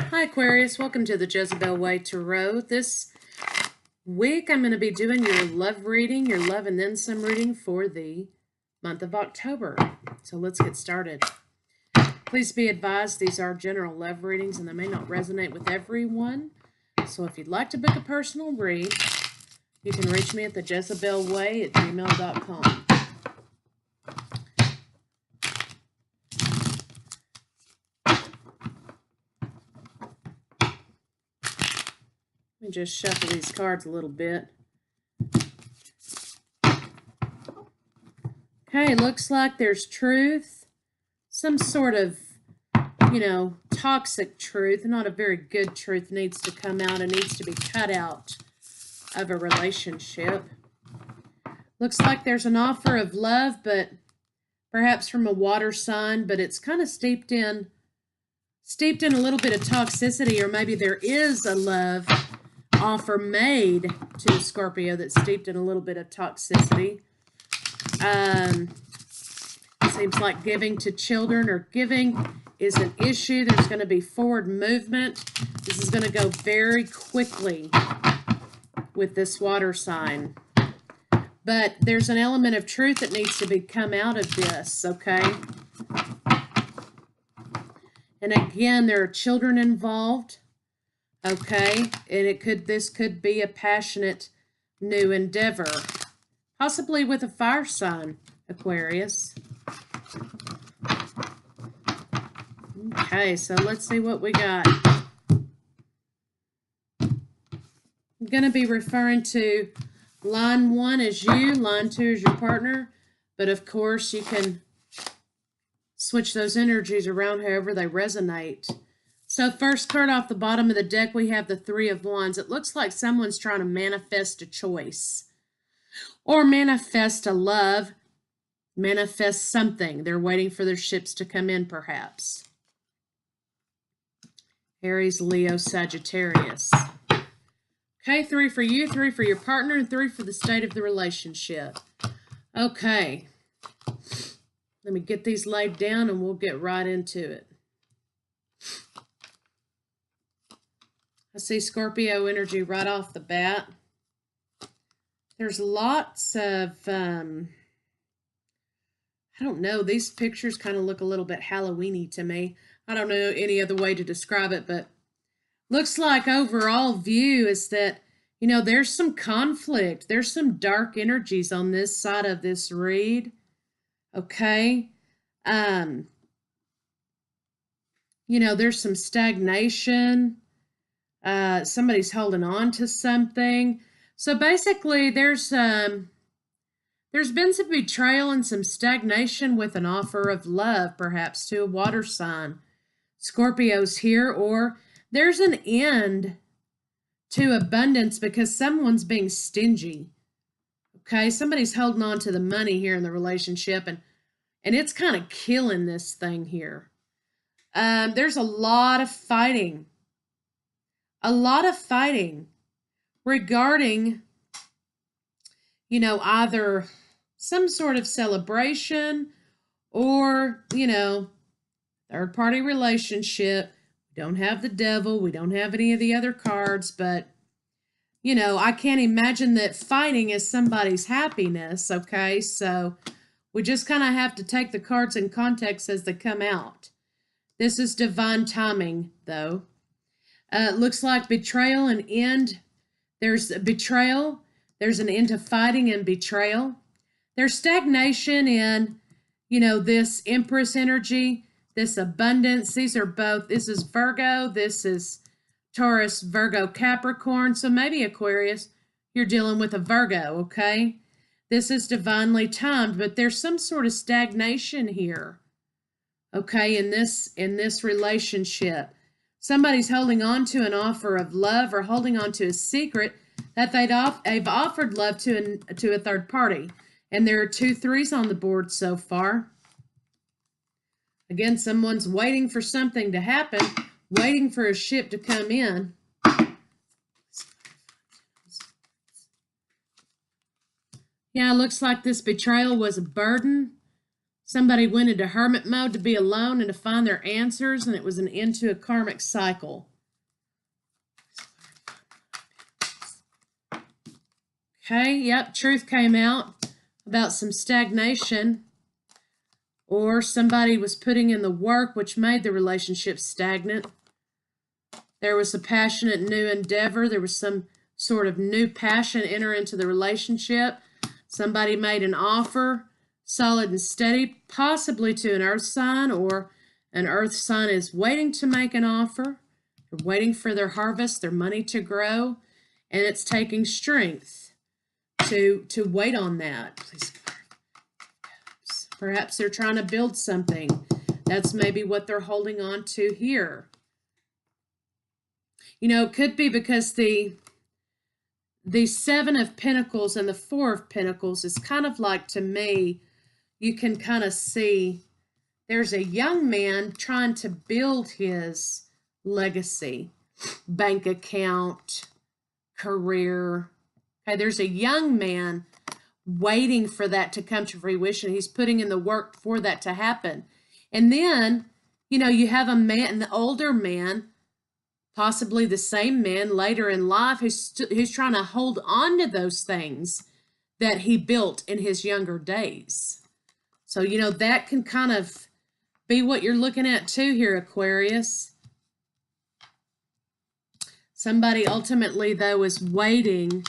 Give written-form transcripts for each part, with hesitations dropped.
Hi Aquarius, welcome to the Jezebel Way Tarot. This week I'm going to be doing your love reading, your love and then some reading for the month of October. So let's get started. Please be advised these are general love readings and they may not resonate with everyone. So if you'd like to book a personal read, you can reach me at thejezebelway@gmail.com. Let me just shuffle these cards a little bit. Okay, looks like there's truth. Some sort of, toxic truth, not a very good truth, needs to come out and needs to be cut out of a relationship. Looks like there's an offer of love, but perhaps from a water sign, but it's kind of steeped in a little bit of toxicity, or maybe there is a love offer made to a Scorpio that's steeped in a little bit of toxicity. Seems like giving to children or giving is an issue. There's going to be forward movement. This is going to go very quickly with this water sign. But there's an element of truth that needs to come out of this, okay? And again, there are children involved. Okay, and this could be a passionate new endeavor, possibly with a fire sign, Aquarius. Okay, so let's see what we got. I'm going to be referring to line 1 as you, line 2 as your partner, but of course you can switch those energies around however they resonate. So first card off the bottom of the deck, we have the Three of Wands. It looks like someone's trying to manifest a choice or manifest a love, manifest something. They're waiting for their ships to come in, perhaps. Aries, Leo, Sagittarius. Okay, 3 for you, 3 for your partner, and 3 for the state of the relationship. Okay. Let me get these laid down and we'll get right into it. I see Scorpio energy right off the bat. There's lots of, I don't know, these pictures kind of look a little bit Halloween-y to me. I don't know any other way to describe it, but looks like overall view is that, there's some conflict. There's some dark energies on this side of this read. Okay. There's some stagnation. Somebody's holding on to something. So basically there's been some betrayal and some stagnation with an offer of love, perhaps to a water sign. Scorpio's here, or there's an end to abundance because someone's being stingy. Okay, somebody's holding on to the money here in the relationship, and it's kind of killing this thing here. There's a lot of fighting. Regarding, either some sort of celebration or, third-party relationship. We don't have the devil. We don't have any of the other cards, but, I can't imagine that fighting is somebody's happiness, okay? So we just kind of have to take the cards in context as they come out. This is divine timing, though. It looks like betrayal and end. There's betrayal. There's an end to fighting and betrayal. There's stagnation in, this Empress energy, this abundance. These are both. This is Virgo. This is Taurus, Virgo, Capricorn. So maybe Aquarius, you're dealing with a Virgo, okay? This is divinely timed, but there's some sort of stagnation here, okay, in this relationship. Somebody's holding on to an offer of love or holding on to a secret that they've offered love to a third party. And there are 2 3s on the board so far. Again, someone's waiting for something to happen, waiting for a ship to come in. Yeah, it looks like this betrayal was a burden. Somebody went into hermit mode to be alone and to find their answers, and it was an end to a karmic cycle. Okay, yep, truth came out about some stagnation, or somebody was putting in the work which made the relationship stagnant. There was a passionate new endeavor. There was some sort of new passion enter into the relationship. Somebody made an offer, solid and steady, possibly to an earth sign, or an earth sign is waiting to make an offer. They're waiting for their harvest, their money to grow, and it's taking strength to wait on that. Please. Perhaps they're trying to build something. That's maybe what they're holding on to here. You know, it could be because the Seven of Pentacles and the Four of Pentacles is kind of like, to me, you can kind of see there's a young man trying to build his legacy, bank account, career. Okay, there's a young man waiting for that to come to fruition. He's putting in the work for that to happen. And then, you know, you have a man, an older man, possibly the same man later in life, who's trying to hold on to those things that he built in his younger days. So, you know, that can kind of be what you're looking at too here, Aquarius. Somebody ultimately, though, is waiting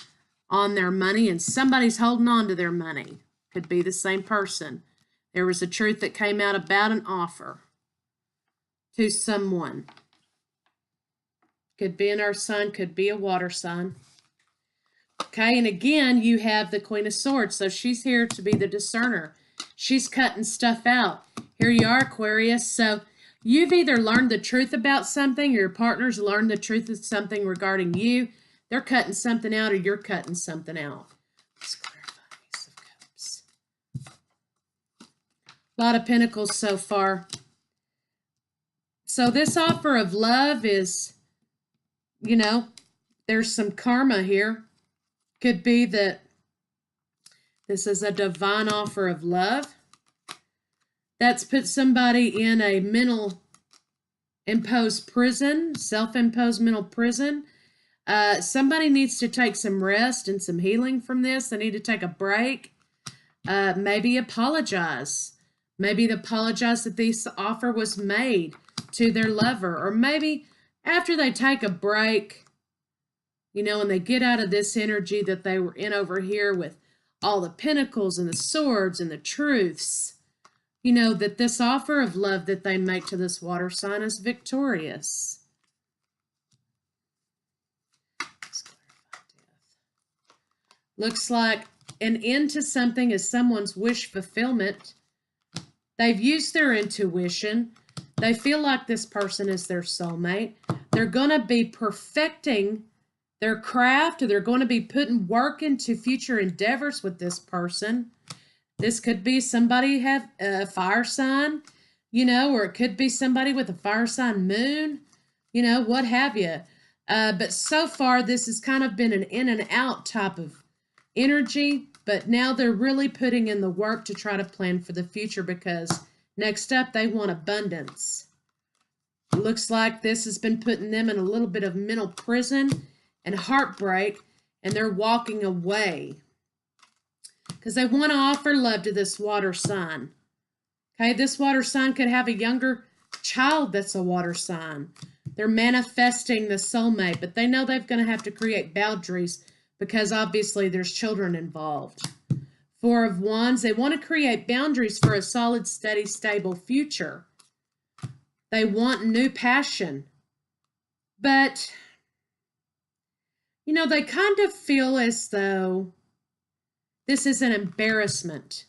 on their money, and somebody's holding on to their money. Could be the same person. There was a truth that came out about an offer to someone. Could be an earth sign, could be a water sign. Okay, and again, you have the Queen of Swords. So she's here to be the discerner. She's cutting stuff out. Here you are, Aquarius. So you've either learned the truth about something, or your partner's learned the truth of something regarding you. They're cutting something out, or you're cutting something out. Let's clarify. Ace of Cups. A lot of Pentacles so far. So this offer of love is, you know, there's some karma here. Could be that this is a divine offer of love that's put somebody in a mental imposed prison, self-imposed mental prison. Somebody needs to take some rest and some healing from this. They need to take a break. Maybe apologize. Maybe apologize that this offer was made to their lover. Or maybe after they take a break, you know, and they get out of this energy that they were in over here with all the pentacles and the swords and the truths, you know, that this offer of love that they make to this water sign is victorious. Looks like an end to something is someone's wish fulfillment. They've used their intuition. They feel like this person is their soulmate. They're going to be perfecting their craft, or they're going to be putting work into future endeavors with this person. This could be somebody have a fire sign, you know, or it could be somebody with a fire sign moon, you know, what have you. But so far, this has kind of been an in and out type of energy, but now they're really putting in the work to try to plan for the future, because next up, they want abundance. It looks like this has been putting them in a little bit of mental prison and heartbreak, and they're walking away because they want to offer love to this water sign. Okay, this water sign could have a younger child that's a water sign. They're manifesting the soulmate, but they know they're going to have to create boundaries because obviously there's children involved. Four of Wands, they want to create boundaries for a solid, steady, stable future. They want new passion, but you know, they kind of feel as though this is an embarrassment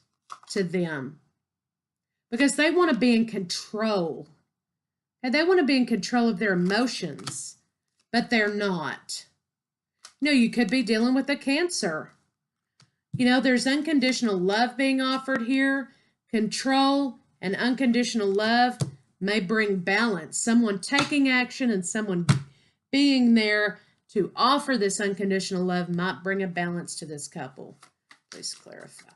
to them because they want to be in control. And they want to be in control of their emotions, but they're not. You know, you could be dealing with a Cancer. You know, there's unconditional love being offered here. Control and unconditional love may bring balance. Someone taking action and someone being there to offer this unconditional love might bring a balance to this couple. Please clarify.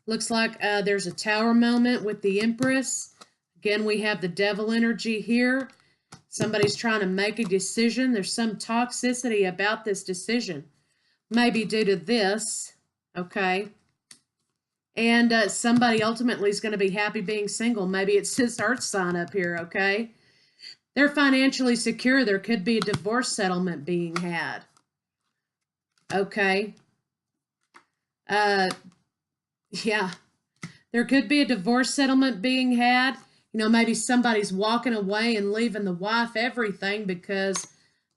Looks like there's a Tower moment with the Empress. Again, we have the Devil energy here. Somebody's trying to make a decision. There's some toxicity about this decision. Maybe due to this, okay? And somebody ultimately is going to be happy being single. Maybe it's this earth sign up here, okay? They're financially secure. There could be a divorce settlement being had. Okay. Yeah. There could be a divorce settlement being had. You know, maybe somebody's walking away and leaving the wife everything because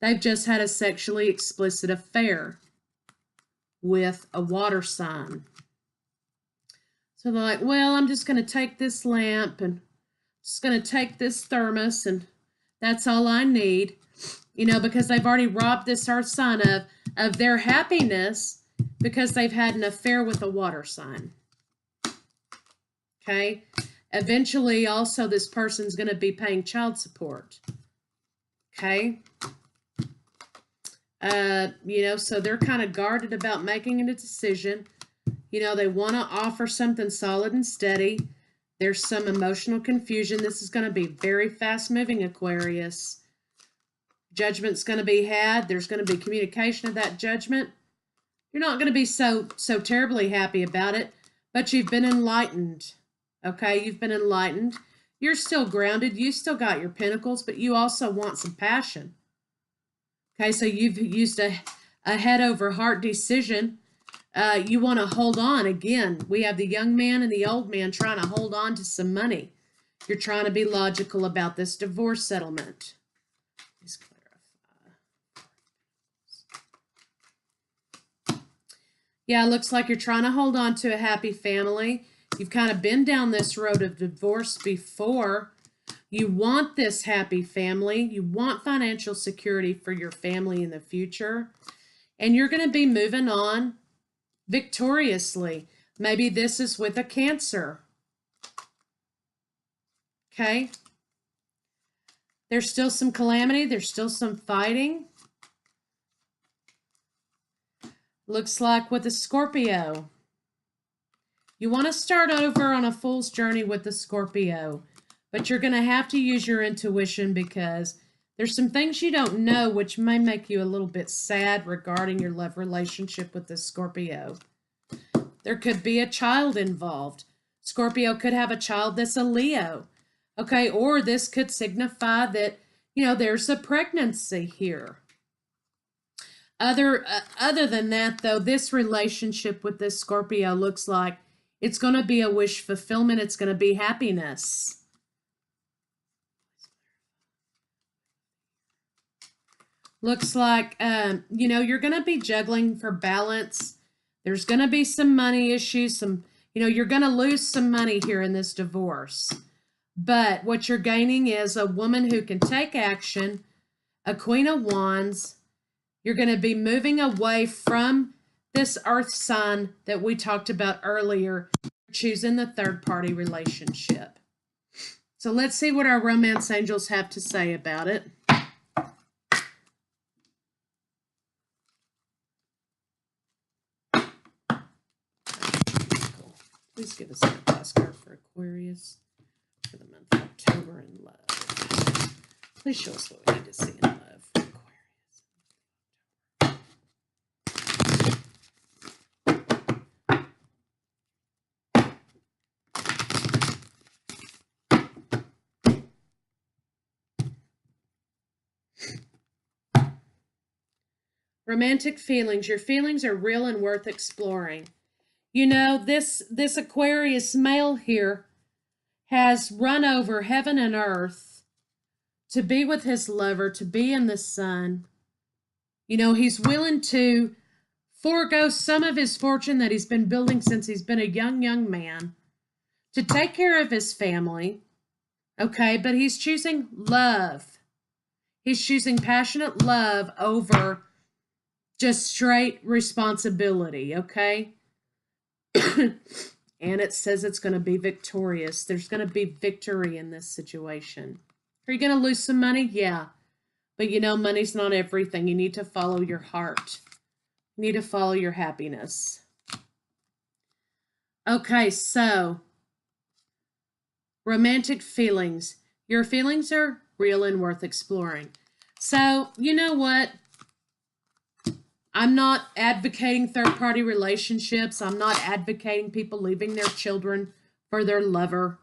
they've just had a sexually explicit affair with a water sign. So they're like, well, I'm just going to take this lamp and just going to take this thermos and that's all I need, you know, because they've already robbed this earth sign of their happiness because they've had an affair with a water sign. Okay. Eventually, also, this person's going to be paying child support. Okay. You know, so they're kind of guarded about making a decision. You know, they want to offer something solid and steady. There's some emotional confusion. This is going to be very fast-moving, Aquarius. Judgment's going to be had. There's going to be communication of that judgment. You're not going to be so terribly happy about it, but you've been enlightened. Okay, you've been enlightened. You're still grounded. You still got your pentacles, but you also want some passion. Okay, so you've used a head over heart decision. You want to hold on. Again, we have the young man and the old man trying to hold on to some money. You're trying to be logical about this divorce settlement. Please clarify. Yeah, it looks like you're trying to hold on to a happy family. You've kind of been down this road of divorce before. You want this happy family. You want financial security for your family in the future. And you're going to be moving on victoriously. Maybe this is with a Cancer. Okay. There's still some calamity. There's still some fighting. Looks like with a Scorpio. You want to start over on a fool's journey with the Scorpio, but you're going to have to use your intuition because there's some things you don't know which may make you a little bit sad regarding your love relationship with the Scorpio. There could be a child involved. Scorpio could have a child that's a Leo. Okay, or this could signify that, you know, there's a pregnancy here. Other than that, though, this relationship with this Scorpio looks like it's going to be a wish fulfillment. It's going to be happiness. Looks like, you know, you're going to be juggling for balance. There's going to be some money issues. You know, you're going to lose some money here in this divorce. But what you're gaining is a woman who can take action, a Queen of Wands. You're going to be moving away from this earth sign that we talked about earlier, choosing the third-party relationship. So let's see what our romance angels have to say about it. Please give us a forecast card for Aquarius for the month of October in love. Please show us what we need to see in love for Aquarius. Romantic feelings. Your feelings are real and worth exploring. You know, this Aquarius male here has run over heaven and earth to be with his lover, to be in the sun. You know, he's willing to forego some of his fortune that he's been building since he's been a young man to take care of his family. Okay, but he's choosing love. He's choosing passionate love over just straight responsibility, okay? And it says it's going to be victorious. There's going to be victory in this situation. Are you going to lose some money? Yeah. But you know, money's not everything. You need to follow your heart. You need to follow your happiness. Okay, so romantic feelings. Your feelings are real and worth exploring. So, you know what? I'm not advocating third-party relationships. I'm not advocating people leaving their children for their lover.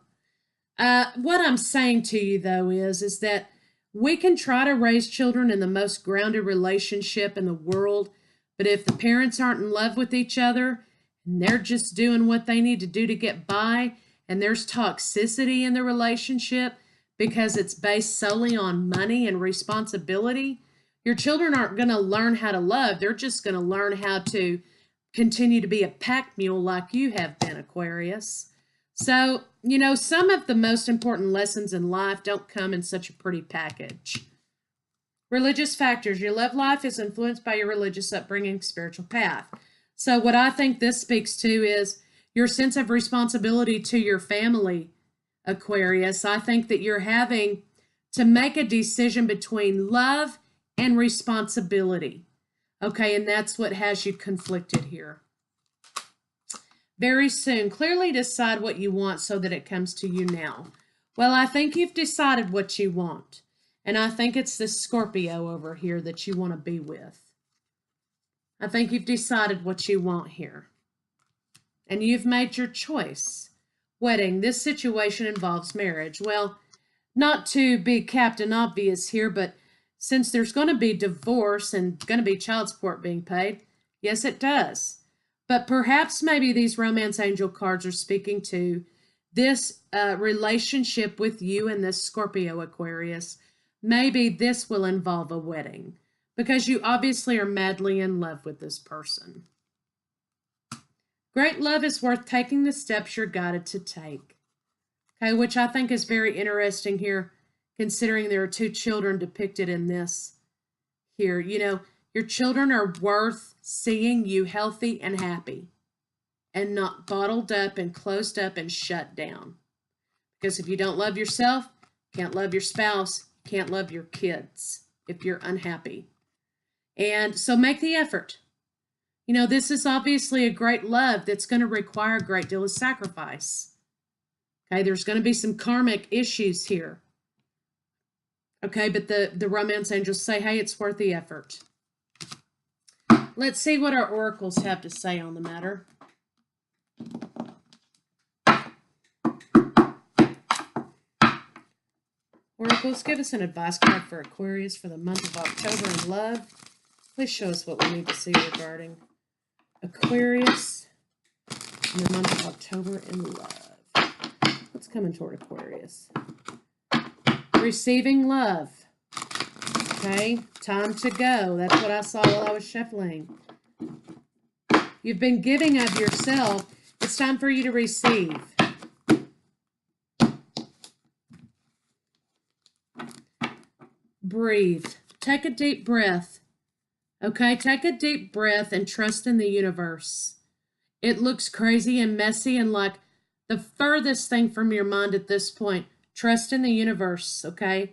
What I'm saying to you, though, is that we can try to raise children in the most grounded relationship in the world, but if the parents aren't in love with each other and they're just doing what they need to do to get by, and there's toxicity in the relationship because it's based solely on money and responsibility, your children aren't going to learn how to love. They're just going to learn how to continue to be a pack mule like you have been, Aquarius. So, you know, some of the most important lessons in life don't come in such a pretty package. Religious factors. Your love life is influenced by your religious upbringing, spiritual path. So what I think this speaks to is your sense of responsibility to your family, Aquarius. I think that you're having to make a decision between love and responsibility. Okay, and that's what has you conflicted here. Very soon, clearly decide what you want so that it comes to you now. Well, I think you've decided what you want. And I think it's this Scorpio over here that you want to be with. I think you've decided what you want here. And you've made your choice. Wedding. This situation involves marriage. Well, not to be Captain Obvious here, but since there's going to be divorce and going to be child support being paid, yes, it does. But perhaps maybe these romance angel cards are speaking to this relationship with you and this Scorpio, Aquarius. Maybe this will involve a wedding because you obviously are madly in love with this person. Great love is worth taking the steps you're guided to take. Okay, which I think is very interesting here, considering there are two children depicted in this here. You know, your children are worth seeing you healthy and happy and not bottled up and closed up and shut down. Because if you don't love yourself, can't love your spouse, can't love your kids if you're unhappy. And so make the effort. You know, this is obviously a great love that's going to require a great deal of sacrifice. Okay, there's going to be some karmic issues here. Okay, but the romance angels say, hey, it's worth the effort. Let's see what our oracles have to say on the matter. Oracles, give us an advice card for Aquarius for the month of October in love. Please show us what we need to see regarding Aquarius in the month of October in love. What's coming toward Aquarius? Receiving love. Okay, time to go. That's what I saw while I was shuffling. You've been giving of yourself. It's time for you to receive. Breathe. Take a deep breath. Okay, take a deep breath and trust in the universe. It looks crazy and messy and like the furthest thing from your mind at this point. Trust in the universe, okay?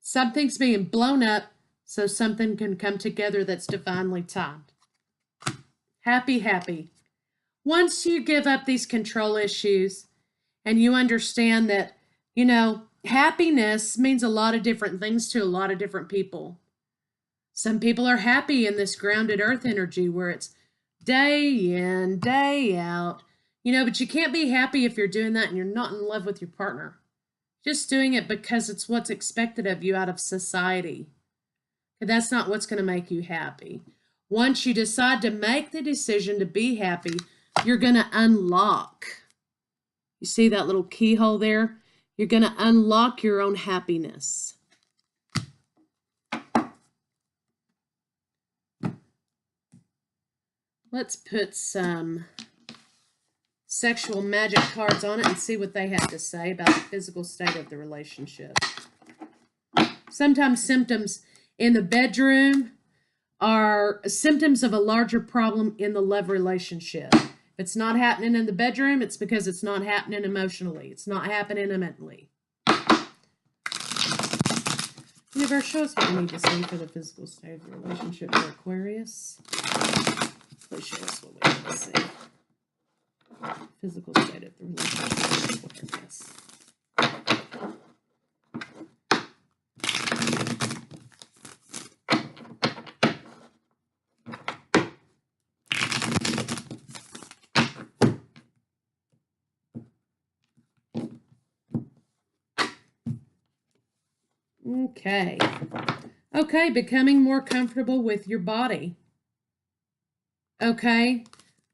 Something's being blown up so something can come together that's divinely timed. Happy, happy. Once you give up these control issues and you understand that, you know, happiness means a lot of different things to a lot of different people. Some people are happy in this grounded earth energy where it's day in, day out. You know, but you can't be happy if you're doing that and you're not in love with your partner. Just doing it because it's what's expected of you out of society. But that's not what's going to make you happy. Once you decide to make the decision to be happy, you're going to unlock. You see that little keyhole there? You're going to unlock your own happiness. Let's put some sexual magic cards on it and see what they have to say about the physical state of the relationship. Sometimes symptoms in the bedroom are symptoms of a larger problem in the love relationship. If it's not happening in the bedroom, it's because it's not happening emotionally. It's not happening mentally. Universe, show us what we need to see for the physical state of the relationship for Aquarius. Please show us what we need to see. Physical state of the relationship for Aquarius. Okay. Okay, becoming more comfortable with your body. Okay.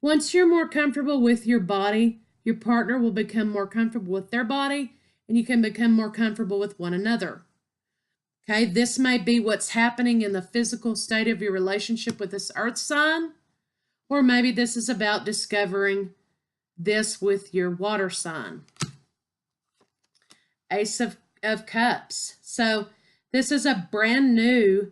Once you're more comfortable with your body, your partner will become more comfortable with their body, and you can become more comfortable with one another. Okay, this may be what's happening in the physical state of your relationship with this earth sign, or maybe this is about discovering this with your water sign. Ace of Cups. So this is a brand new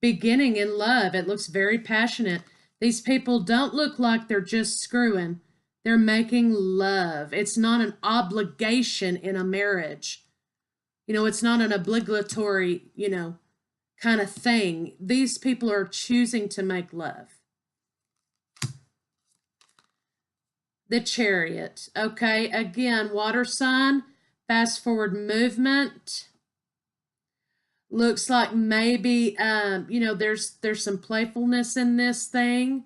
beginning in love. It looks very passionate. These people don't look like they're just screwing. They're making love. It's not an obligation in a marriage. You know, it's not an obligatory, kind of thing. These people are choosing to make love. The Chariot. Okay, again, water sign, fast forward movement. Looks like maybe, there's some playfulness in this thing.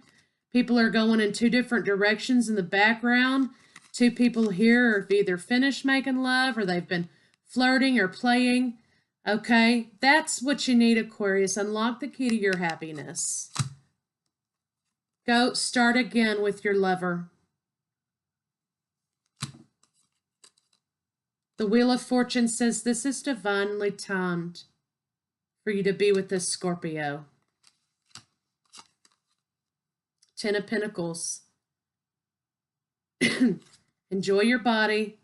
People are going in two different directions in the background. Two people here have either finished making love or they've been flirting or playing. Okay, that's what you need, Aquarius. Unlock the key to your happiness. Go start again with your lover. The Wheel of Fortune says this is divinely timed for you to be with this Scorpio. Ten of Pentacles. Enjoy your body.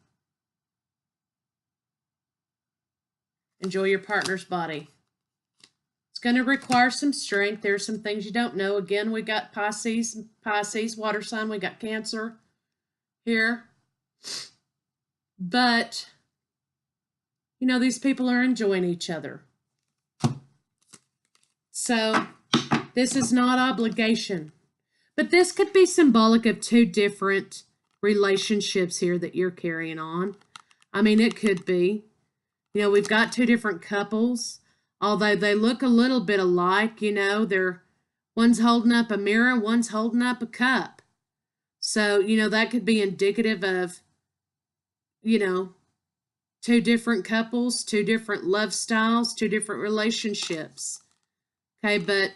Enjoy your partner's body. It's going to require some strength. There's some things you don't know. Again, we got Pisces, water sign. We got Cancer here. But, these people are enjoying each other. So, this is not obligation. But this could be symbolic of two different relationships here that you're carrying on. I mean, it could be. We've got two different couples, although they look a little bit alike, one's holding up a mirror, one's holding up a cup. So, that could be indicative of, two different couples, two different love styles, two different relationships. Okay, but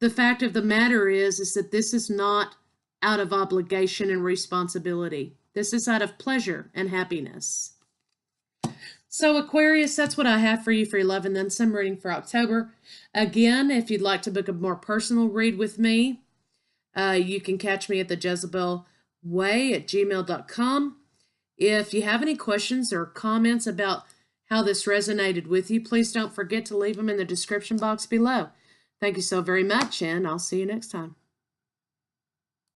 the fact of the matter is that this is not out of obligation and responsibility. This is out of pleasure and happiness. So Aquarius, that's what I have for you for your love and then some reading for October. Again, if you'd like to book a more personal read with me, you can catch me at thejezebelway@gmail.com. If you have any questions or comments about how this resonated with you, please don't forget to leave them in the description box below. Thank you so very much, and I'll see you next time.